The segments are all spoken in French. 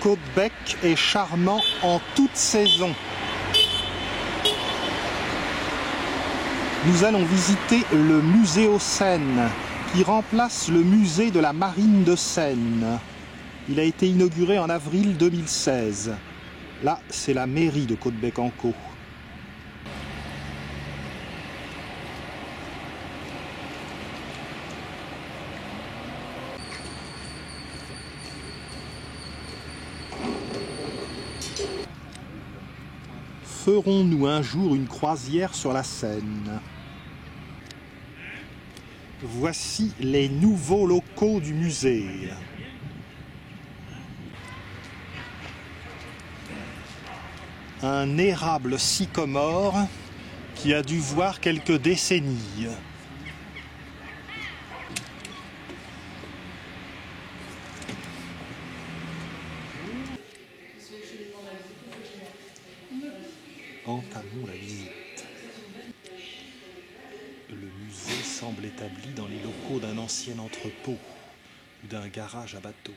Caudebec est charmant en toute saison. Nous allons visiter le musée aux Seines, qui remplace le musée de la Marine de Seine. Il a été inauguré en avril 2016. Là, c'est la mairie de Caudebec-en-Caux. Ferons-nous un jour une croisière sur la Seine? Voici les nouveaux locaux du musée. Un érable sycomore qui a dû voir quelques décennies. Entamons la visite. Le musée semble établi dans les locaux d'un ancien entrepôt ou d'un garage à bateaux.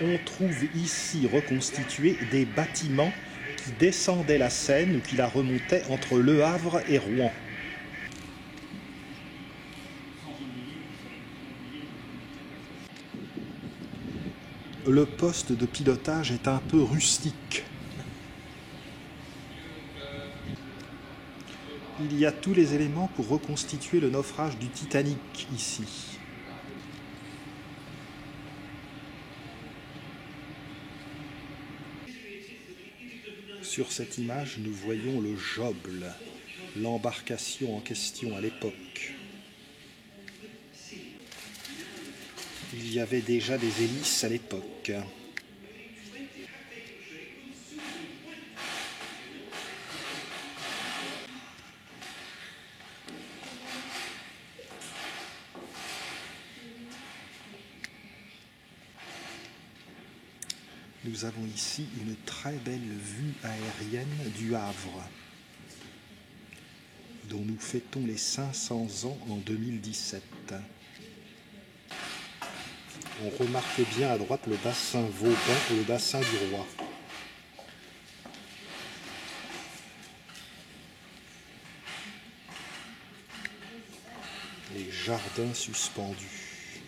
On trouve ici reconstitués des bâtiments qui descendaient la Seine ou qui la remontaient entre Le Havre et Rouen. Le poste de pilotage est un peu rustique. Il y a tous les éléments pour reconstituer le naufrage du Titanic ici. Sur cette image, nous voyons le Joble, l'embarcation en question à l'époque. Il y avait déjà des hélices à l'époque. Nous avons ici une très belle vue aérienne du Havre, dont nous fêtons les 500 ans en 2017. On remarque bien à droite le bassin Vauban et le bassin du Roi. Les jardins suspendus,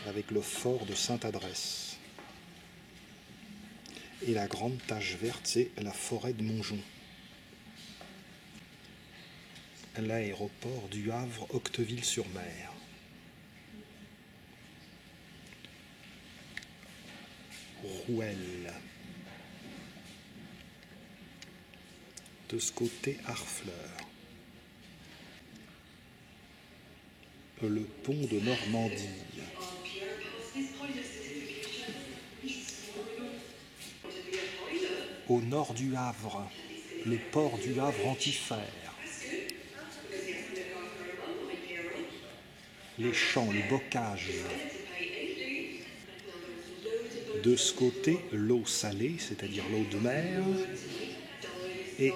avec le fort de Sainte-Adresse. Et la grande tache verte, c'est la forêt de Montjon. L'aéroport du Havre, Octeville-sur-Mer. Rouelle. De ce côté, Harfleur. Le pont de Normandie. Au nord du Havre, le port du Havre Antifer. Les champs, le bocage. De ce côté, l'eau salée, c'est-à-dire l'eau de mer. Et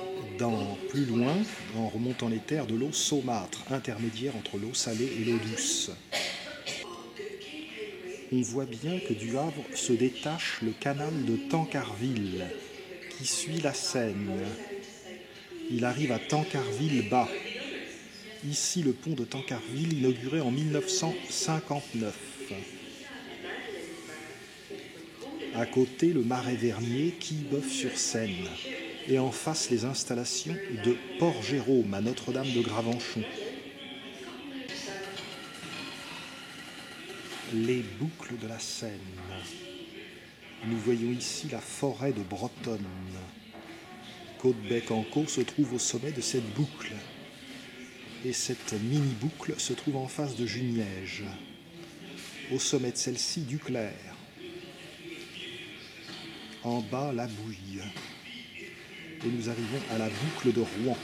plus loin, en remontant les terres, de l'eau saumâtre, intermédiaire entre l'eau salée et l'eau douce. On voit bien que du Havre se détache le canal de Tancarville, qui suit la Seine. Il arrive à Tancarville-Bas. Ici, le pont de Tancarville, inauguré en 1959. À côté, le marais Vernier, Quillebeuf-sur-Seine. Et en face, les installations de Port-Jérôme, à Notre-Dame de Gravenchon. Les boucles de la Seine. Nous voyons ici la forêt de Bretonne. Caudebec-en-Caux se trouve au sommet de cette boucle. Et cette mini-boucle se trouve en face de Juniège. Au sommet de celle-ci, Duclair. En bas, la Bouille. Et nous arrivons à la boucle de Rouen.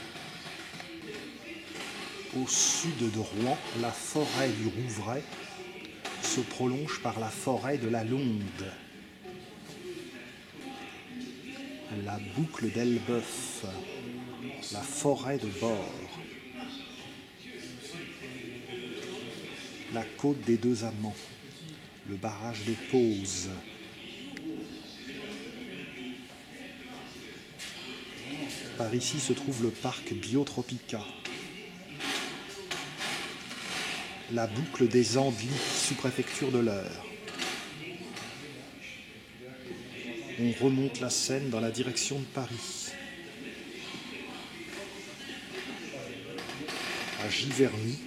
Au sud de Rouen, la forêt du Rouvray se prolonge par la forêt de la Londe. La boucle d'Elbeuf, la forêt de Bord, la côte des Deux Amants. le barrage de Pose. Par ici se trouve le parc Biotropica. La boucle des Andelys, sous-préfecture de l'Eure. On remonte la Seine dans la direction de Paris. À Giverny,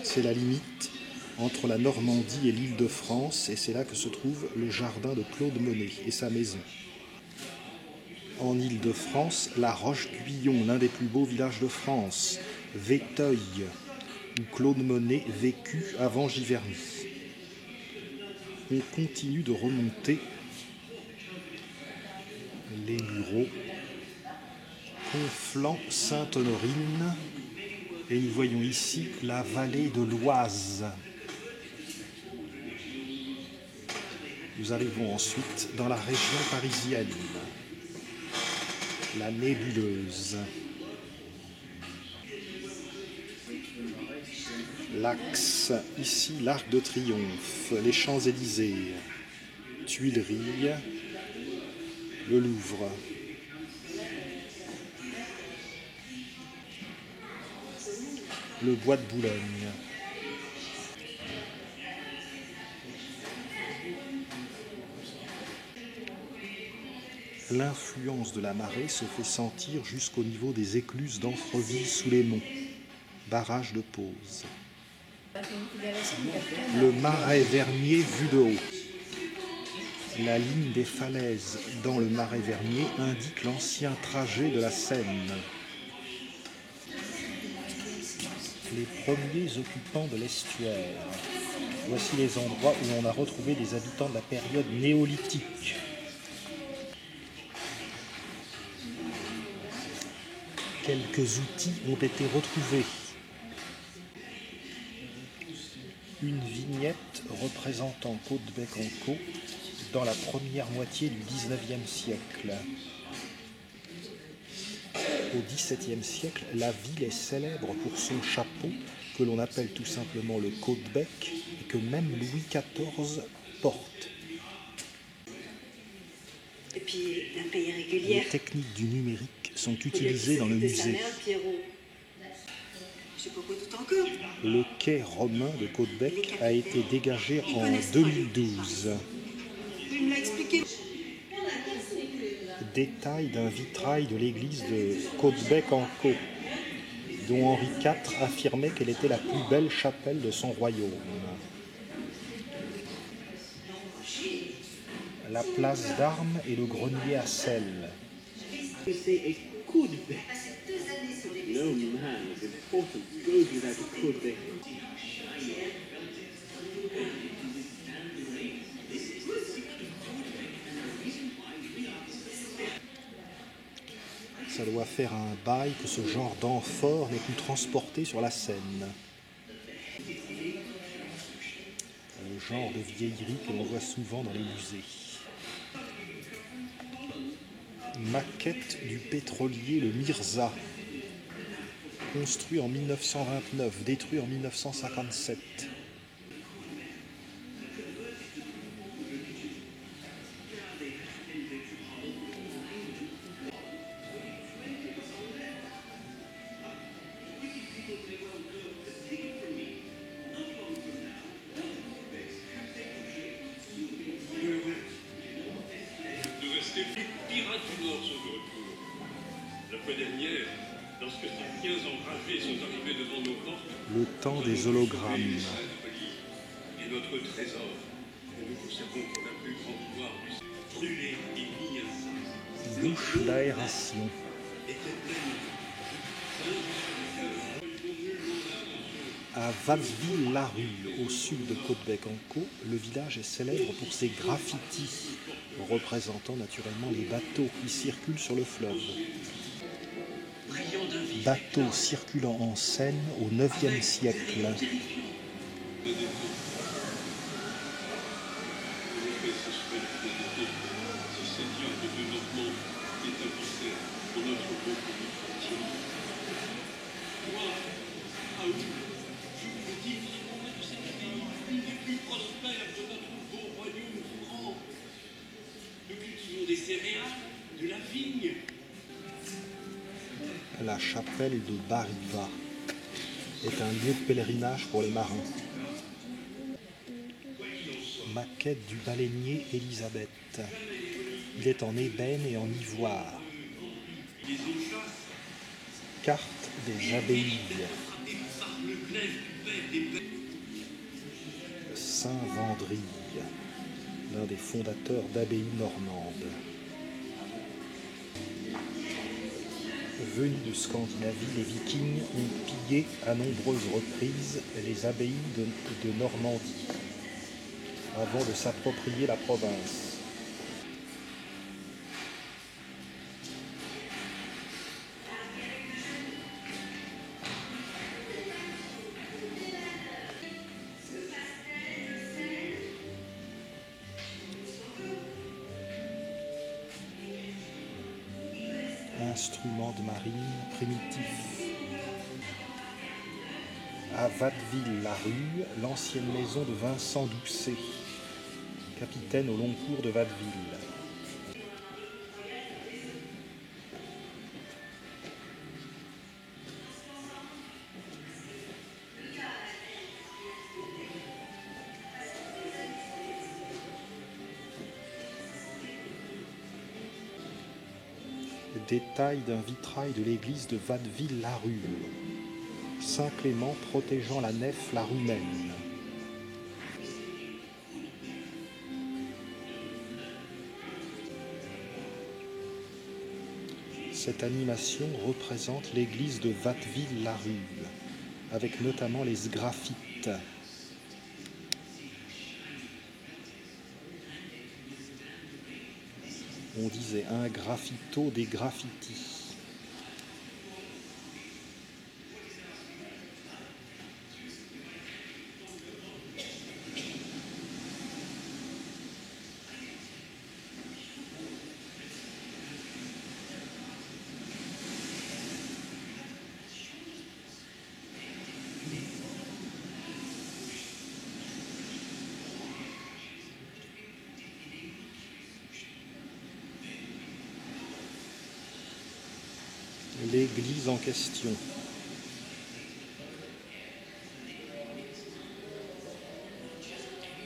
c'est la limite entre la Normandie et l'Île-de-France, et c'est là que se trouve le jardin de Claude Monet et sa maison. En Île-de-France, La Roche-Guyon, l'un des plus beaux villages de France, Véteuil, où Claude Monet vécut avant Giverny. On continue de remonter les Mureaux, Conflans-Sainte-Honorine, et nous voyons ici la vallée de l'Oise. Nous arrivons ensuite dans la région parisienne, la nébuleuse. L'Axe, ici l'Arc de Triomphe, les Champs-Élysées, Tuileries, le Louvre. Le bois de Boulogne. L'influence de la marée se fait sentir jusqu'au niveau des écluses d'Amfreville-sous-les-Monts, barrage de Pose. Le marais Vernier vu de haut. La ligne des falaises dans le marais Vernier indique l'ancien trajet de la Seine. Les premiers occupants de l'estuaire. Voici les endroits où on a retrouvé des habitants de la période néolithique. Quelques outils ont été retrouvés. Une vignette représentant Caudebec-en-Caux dans la première moitié du XIXe siècle. Au XVIIe siècle, la ville est célèbre pour son chapeau, que l'on appelle tout simplement le Caudebec, et que même Louis XIV porte. Et puis, d'un pays régulier. Les techniques du numérique sont utilisées dans le musée. Le quai romain de Caudebec a été dégagé en 2012. Il me l'a expliqué. Détail d'un vitrail de l'église de Caudebec-en-Caux, dont Henri IV affirmait qu'elle était la plus belle chapelle de son royaume. La place d'Armes et le grenier à sel. Ça doit faire un bail que ce genre d'amphore n'est plus transporté sur la Seine. Le genre de vieillerie que l'on voit souvent dans les musées. Maquette du pétrolier le Mirza, construit en 1929, détruit en 1957. Le temps des hologrammes. Et notre trésor, que nous conservons pour la plus grande gloire du brûlé et mis à Bouche d'aération. À Vasseville-la-Rue, au sud de Caudebec-en-Caux, le village est célèbre pour ses graffitis, représentant naturellement les bateaux qui circulent sur le fleuve. Bateaux circulant en Seine au IXe siècle. de la vigne. La chapelle de Bariva est un lieu de pèlerinage pour les marins. Maquette du baleinier Elisabeth. Il est en ébène et en ivoire. Carte des abbayes. Saint Vendry, l'un des fondateurs d'abbayes normandes. Venus de Scandinavie, les Vikings ont pillé à nombreuses reprises les abbayes de Normandie avant de s'approprier la province. Instruments de marine primitifs. À Watteville-la-Rue, l'ancienne maison de Vincent Doucet, capitaine au long cours de Watteville. Détail d'un vitrail de l'église de Watteville-la-Rue. Saint Clément protégeant la nef la Rumène. Cette animation représente l'église de Watteville-la-Rue, avec notamment les sgraffites. On disait un graffito des graffitis. L'église en question.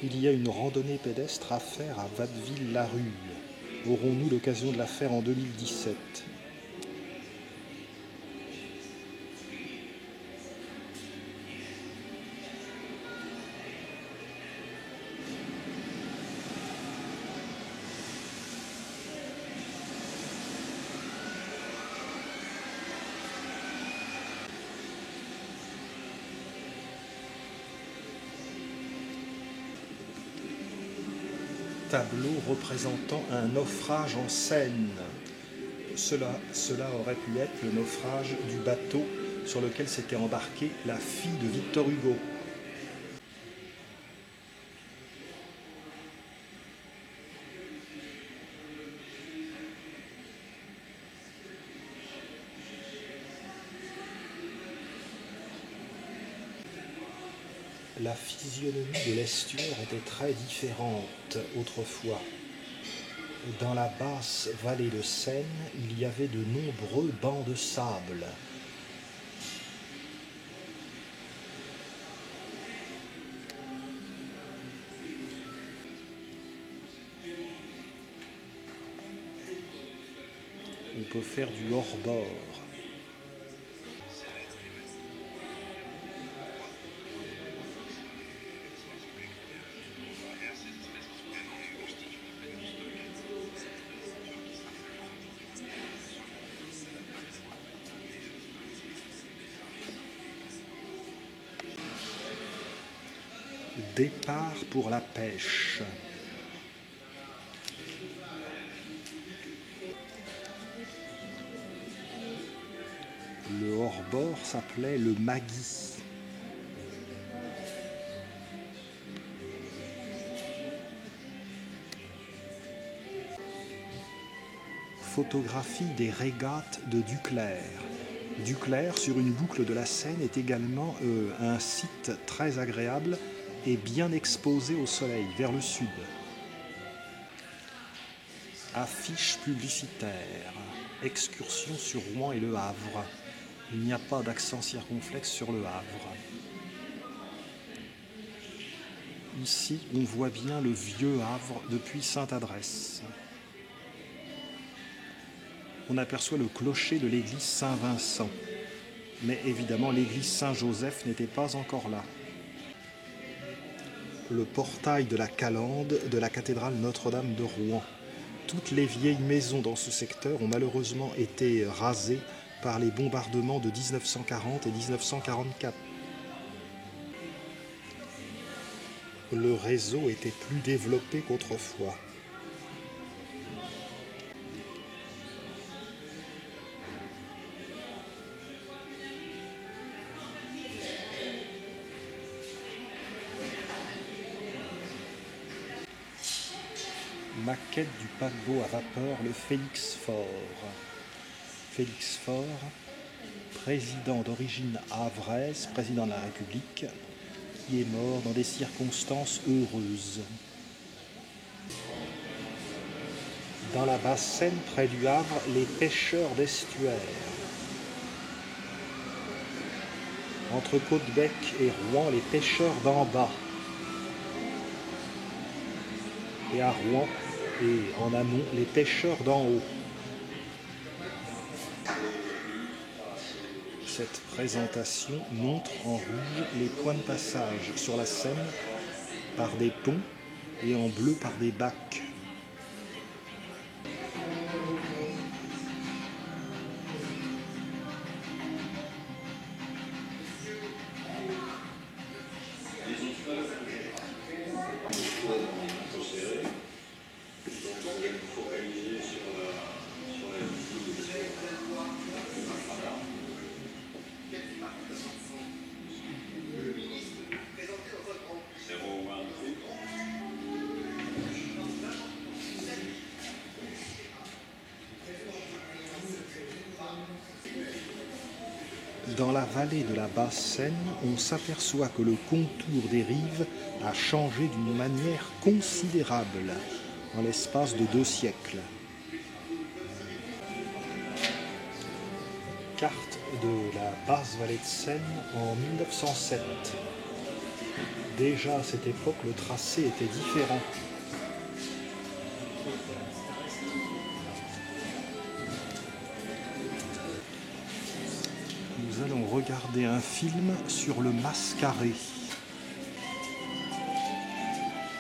Il y a une randonnée pédestre à faire à Watteville-la-Rue. Aurons-nous l'occasion de la faire en 2017 ? Tableau représentant un naufrage en Seine. Cela aurait pu être le naufrage du bateau sur lequel s'était embarquée la fille de Victor Hugo. La physionomie de l'estuaire était très différente autrefois. Dans la basse vallée de Seine, il y avait de nombreux bancs de sable. On peut faire du hors-bord. Départ pour la pêche. Le hors-bord s'appelait le Magui. Photographie des régates de Duclair. Duclair, sur une boucle de la Seine, est également un site très agréable et bien exposé au soleil, vers le sud. Affiche publicitaire. Excursion sur Rouen et Le Havre. Il n'y a pas d'accent circonflexe sur Le Havre. Ici, on voit bien le vieux Havre depuis Sainte-Adresse. On aperçoit le clocher de l'église Saint-Vincent. Mais évidemment, l'église Saint-Joseph n'était pas encore là. Le portail de la Calandre de la cathédrale Notre-Dame de Rouen. Toutes les vieilles maisons dans ce secteur ont malheureusement été rasées par les bombardements de 1940 et 1944. Le réseau était plus développé qu'autrefois. Maquette du paquebot à vapeur, le Félix Faure. Félix Faure, président d'origine havraise, président de la République, qui est mort dans des circonstances heureuses. Dans la Basse-Seine, près du Havre, les pêcheurs d'estuaire. Entre Côtebec et Rouen, les pêcheurs d'en bas. Et à Rouen, et en amont, les pêcheurs d'en haut. Cette présentation montre en rouge les points de passage sur la Seine par des ponts et en bleu par des bacs. Dans la vallée de la Basse-Seine, on s'aperçoit que le contour des rives a changé d'une manière considérable en l'espace de 2 siècles. Carte de la basse vallée de Seine en 1907. Déjà à cette époque, le tracé était différent. Nous allons regarder un film sur le Mascaret.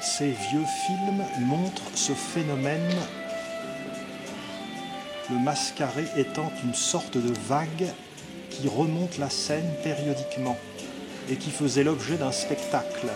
Ces vieux films montrent ce phénomène, le Mascaret étant une sorte de vague qui remonte la Seine périodiquement et qui faisait l'objet d'un spectacle.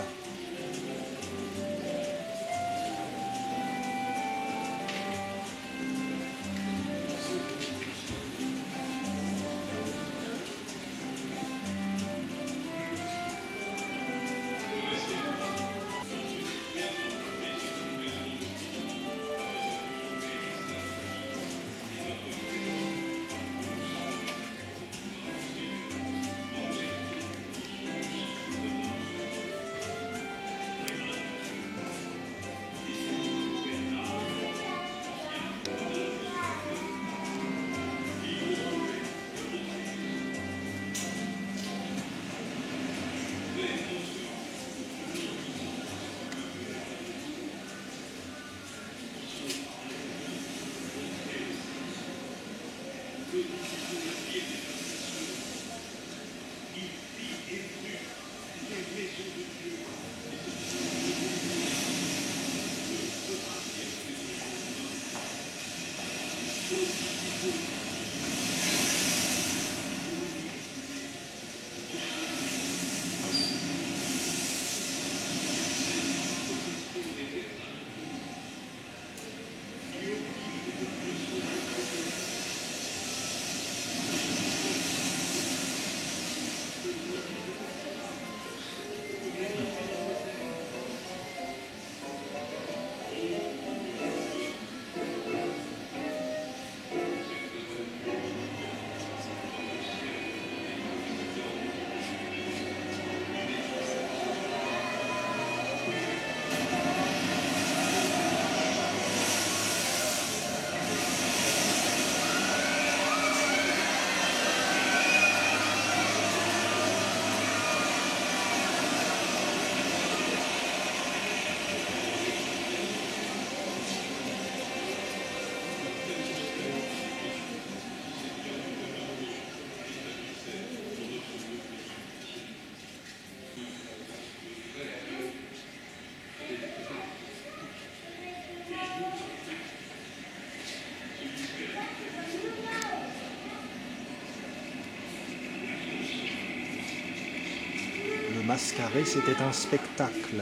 Mascaret, c'était un spectacle.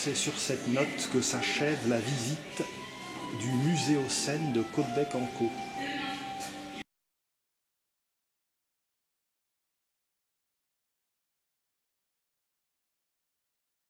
C'est sur cette note que s'achève la visite du Muséocène de Caudebec-en-Caux.